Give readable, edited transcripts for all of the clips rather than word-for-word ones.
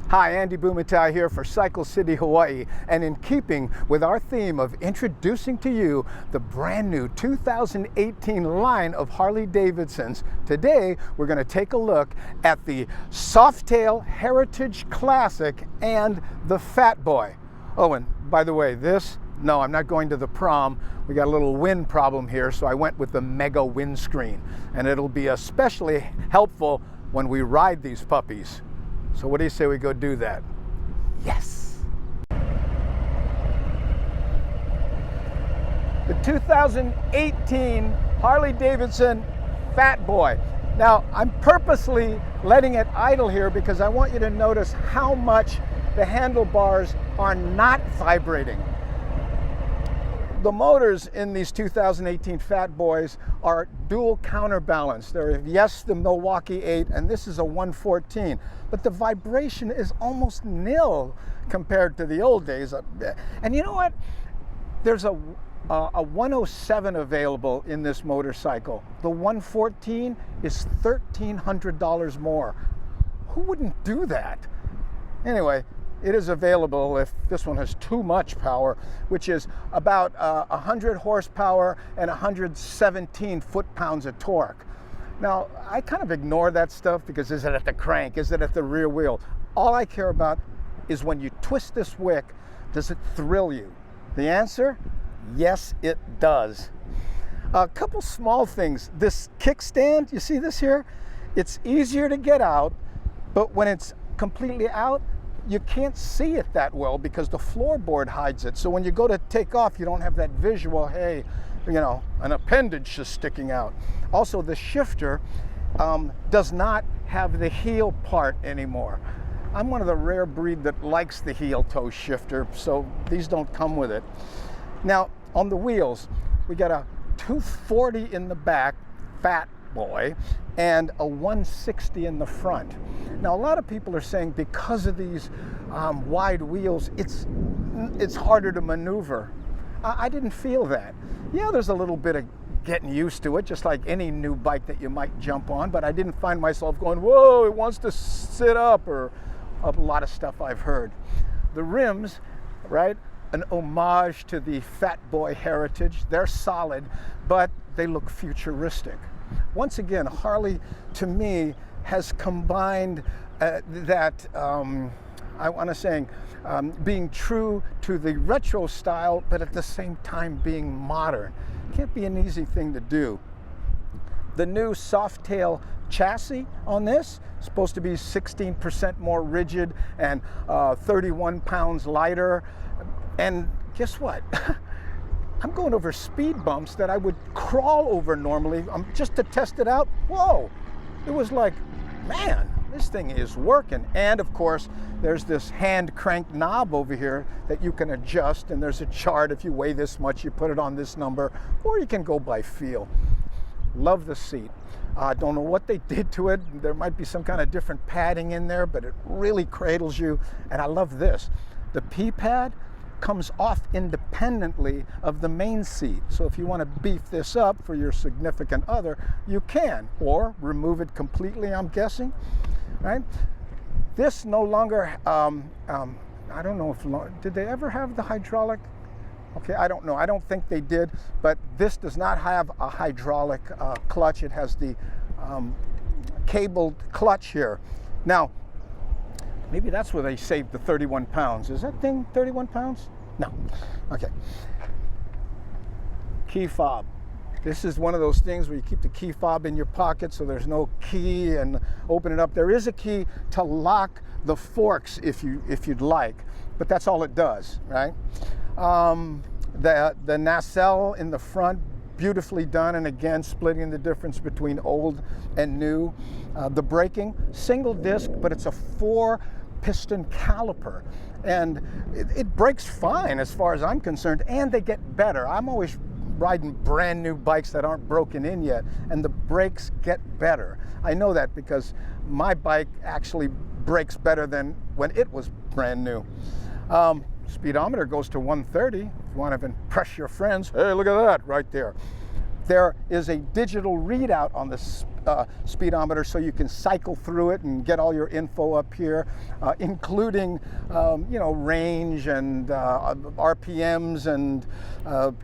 Hi, Andy Bumatai here for Cycle City, Hawaii, and in keeping with our theme of introducing to you the brand new 2018 line of Harley-Davidsons, today we're going to take a look at the Softail Heritage Classic and the Fat Boy. Oh, and by the way, no, I'm not going to the prom. We got a little wind problem here, so I went with the mega windscreen, and it'll be especially helpful when we ride these puppies. So what do you say we go do that? Yes! The 2018 Harley-Davidson Fat Boy. Now, I'm purposely letting it idle here because I want you to notice how much the handlebars are not vibrating. The motors in these 2018 Fat Boys are dual counterbalance. They're, yes, the Milwaukee 8, and this is a 114, but the vibration is almost nil compared to the old days. And you know what? There's a 107 available in this motorcycle. The 114 is $1,300 more. Who wouldn't do that? Anyway, it is available if this one has too much power, which is about 100 horsepower and 117 foot-pounds of torque. Now, I kind of ignore that stuff because is it at the crank? Is it at the rear wheel? All I care about is when you twist this wick, does it thrill you? The answer? Yes, it does. A couple small things. This kickstand, you see this here? It's easier to get out, but when it's completely out, you can't see it that well because the floorboard hides it. So when you go to take off, you don't have that visual, hey, you know, an appendage is sticking out. Also, the shifter does not have the heel part anymore. I'm one of the rare breed that likes the heel toe shifter, so these don't come with it. Now, on the wheels, we got a 240 in the back, Fat Boy, and a 160 in the front. Now, a lot of people are saying because of these wide wheels, it's harder to maneuver. I didn't feel that. Yeah, there's a little bit of getting used to it, just like any new bike that you might jump on, but I didn't find myself going, whoa, it wants to sit up, or a lot of stuff I've heard. The rims, right, an homage to the Fat Boy heritage. They're solid, but they look futuristic. Once again, Harley, to me, has combined I want to say, being true to the retro style, but at the same time being modern. Can't be an easy thing to do. The new Softail chassis on this is supposed to be 16% more rigid and 31 pounds lighter. And guess what? I'm going over speed bumps that I would crawl over normally just to test it out. Whoa! It was like, man, this thing is working. And of course, there's this hand crank knob over here that you can adjust, and there's a chart. If you weigh this much, you put it on this number, or you can go by feel. Love the seat. Don't know what they did to it. There might be some kind of different padding in there, but it really cradles you. And I love this. The P-pad comes off independently of the main seat. So if you want to beef this up for your significant other, you can, or remove it completely, I'm guessing, right? This no longer, I don't know if, did they ever have the hydraulic? Okay, I don't know. I don't think they did, but this does not have a hydraulic clutch. It has the cabled clutch here. Now, maybe that's where they saved the 31 pounds. Is that thing 31 pounds? No. Okay. Key fob. This is one of those things where you keep the key fob in your pocket so there's no key and open it up. There is a key to lock the forks if you'd like, but that's all it does, right? The nacelle in the front, beautifully done, and again, splitting the difference between old and new. The braking, single disc, but it's a 4-piston caliper. And it brakes fine as far as I'm concerned, and they get better. I'm always riding brand new bikes that aren't broken in yet, and the brakes get better. I know that because my bike actually brakes better than when it was brand new. Speedometer goes to 130. If you want to impress your friends, hey, look at that right there. There is a digital readout on the speedometer, so you can cycle through it and get all your info up here, including range and RPMs and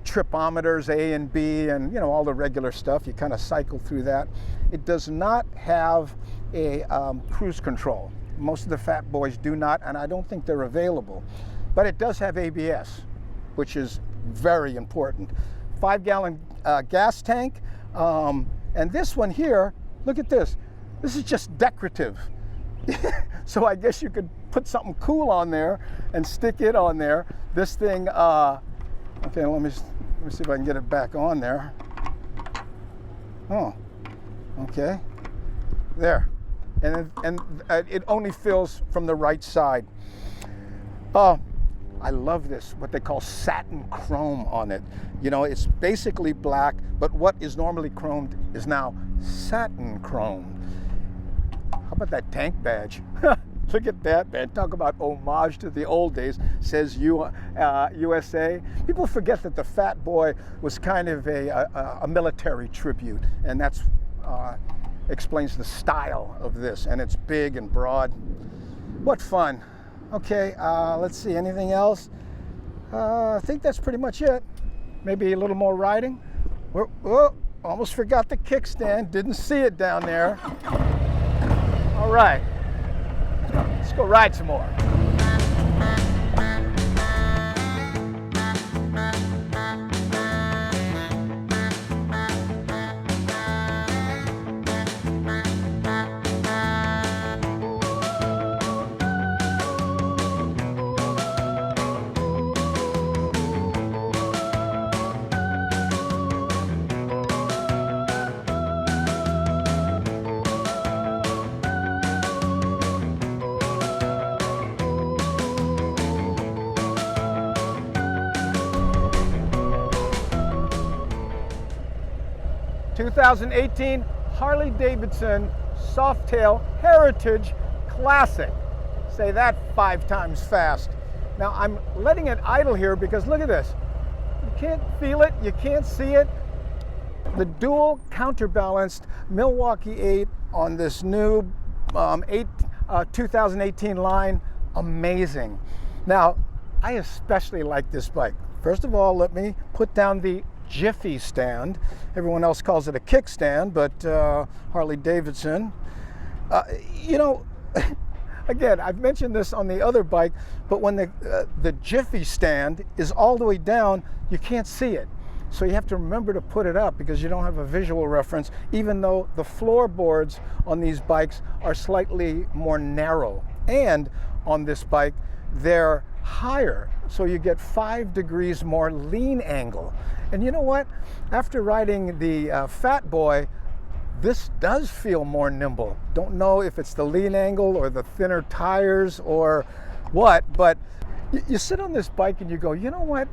tripometers, A and B, and all the regular stuff. You kind of cycle through that. It does not have a cruise control. Most of the Fat Boys do not, and I don't think they're available. But it does have ABS, which is very important. 5-gallon gas tank. And this one here, look at this. This is just decorative. So I guess you could put something cool on there and stick it on there. This thing, okay, let me see if I can get it back on there. Oh, okay, there. And it only fills from the right side. I love this, what they call satin chrome on it. It's basically black, but what is normally chromed is now satin chrome. How about that tank badge? Look at that, man. Talk about homage to the old days. Says USA. People forget that the Fat Boy was kind of a military tribute, and that's explains the style of this. And it's big and broad. What fun. Okay, let's see, anything else? I think that's pretty much it. Maybe a little more riding. Whoa, almost forgot the kickstand. Didn't see it down there. All right, let's go ride some more. 2018 Harley-Davidson Softail Heritage Classic. Say that 5 times fast. Now I'm letting it idle here because look at this. You can't feel it, you can't see it. The dual counterbalanced Milwaukee 8 on this new 2018 line, amazing. Now, I especially like this bike. First of all, let me put down the Jiffy stand. Everyone else calls it a kickstand, but Harley-Davidson. Again, I've mentioned this on the other bike, but when the Jiffy stand is all the way down, you can't see it. So you have to remember to put it up because you don't have a visual reference, even though the floorboards on these bikes are slightly more narrow. And on this bike, they're higher, so you get 5 degrees more lean angle. And you know what? After riding the Fat Boy, this does feel more nimble. Don't know if it's the lean angle or the thinner tires or what, but you sit on this bike and you go, you know what?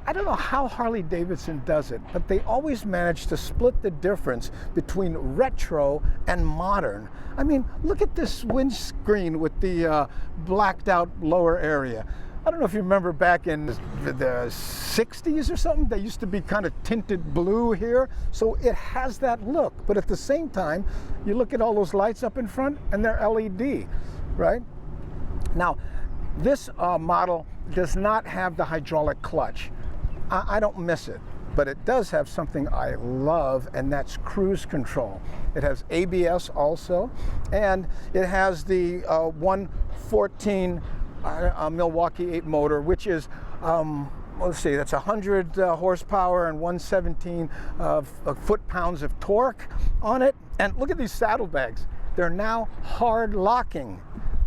I don't know how Harley-Davidson does it, but they always manage to split the difference between retro and modern. I mean, look at this windscreen with the blacked out lower area. I don't know if you remember back in the 60s or something, they used to be kind of tinted blue here. So it has that look, but at the same time, you look at all those lights up in front and they're LED, right? Now, this model does not have the hydraulic clutch. I don't miss it, but it does have something I love, and that's cruise control. It has ABS also, and it has the 114 Milwaukee 8 motor, which is, let's see, that's 100 horsepower and 117 foot-pounds of torque on it. And look at these saddlebags. They're now hard locking.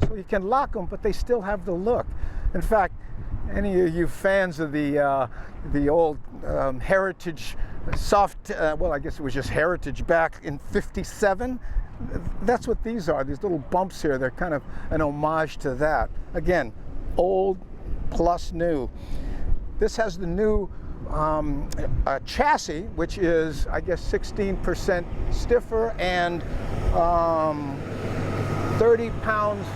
So you can lock them, but they still have the look. In fact, any of you fans of the old Heritage soft, well, I guess it was just Heritage back in '57, that's what these are. These little bumps here, they're kind of an homage to that. Again, old plus new. This has the new chassis, which is, I guess, 16% stiffer and 30 pounds.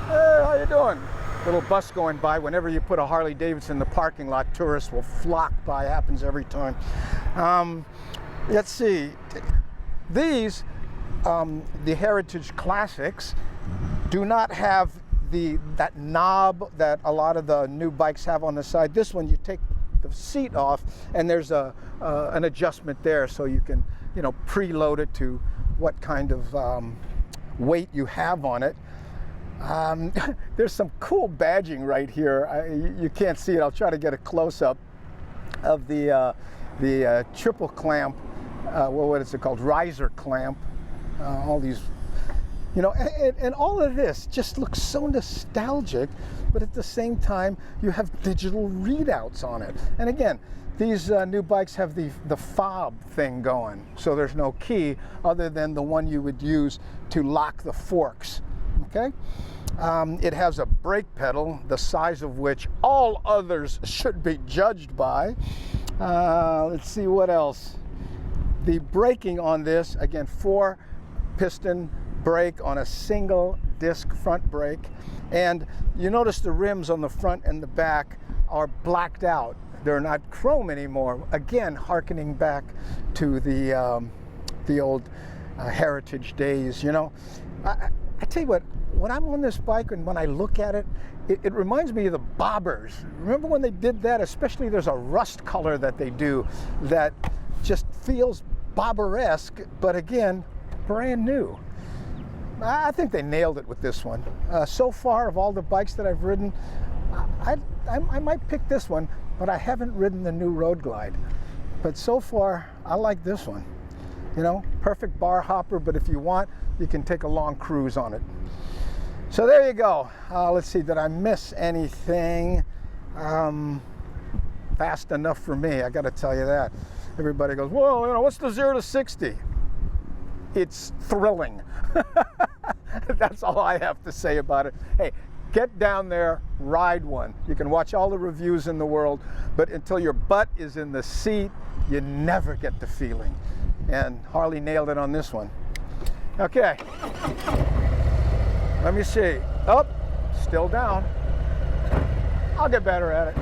Hey, how you doing? Little bus going by. Whenever you put a Harley-Davidson in the parking lot, tourists will flock by. Happens every time. Let's see. These, the Heritage Classics, do not have that knob that a lot of the new bikes have on the side. This one, you take the seat off, and there's an adjustment there, so you can, you know, preload it to what kind of weight you have on it. There's some cool badging right here. You can't see it. I'll try to get a close-up of the triple clamp. Well, what is it called? Riser clamp. All these, you know, and all of this just looks so nostalgic, but at the same time, you have digital readouts on it. And again, these new bikes have the fob thing going, so there's no key other than the one you would use to lock the forks. Okay. It has a brake pedal, the size of which all others should be judged by. Let's see what else. The braking on this, again, 4-piston brake on a single disc front brake. And you notice the rims on the front and the back are blacked out. They're not chrome anymore. Again, hearkening back to the old Heritage days, you know. I tell you what, when I'm on this bike and when I look at it, it reminds me of the bobbers. Remember when they did that? Especially there's a rust color that they do that just feels bobber-esque, but again, brand new. I think they nailed it with this one. So far, of all the bikes that I've ridden, I might pick this one, but I haven't ridden the new Road Glide. But so far, I like this one. You know, perfect bar hopper, but if you want, you can take a long cruise on it. So there you go. Let's see, did I miss anything? Fast enough for me, I gotta tell you that. Everybody goes, well, you know, what's the 0 to 60? It's thrilling. That's all I have to say about it. Hey, get down there, ride one. You can watch all the reviews in the world, but until your butt is in the seat, you never get the feeling. And Harley nailed it on this one. Okay, let me see. Oh, still down. I'll get better at it.